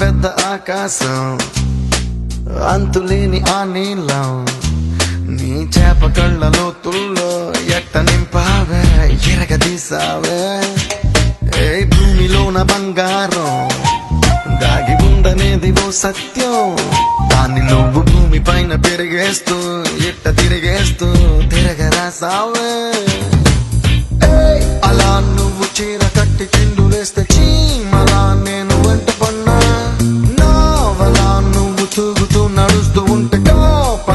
పెద్ద ఆకాశం, అంతులేని ఆ నీళ్ళం, నీ చేప కళ్ళలో తుల్లో ఎట్ట నింపావే, ఎరగదీసావే. ఏ భూమిలోన బంగారం దాగి ఉండనేది ఓ సత్యం, దాన్ని నువ్వు భూమి పైన పెరిగేస్తూ ఎట్ట తిరిగేస్తూ తిరగరాసావే. అలా నువ్వు చీర కట్టి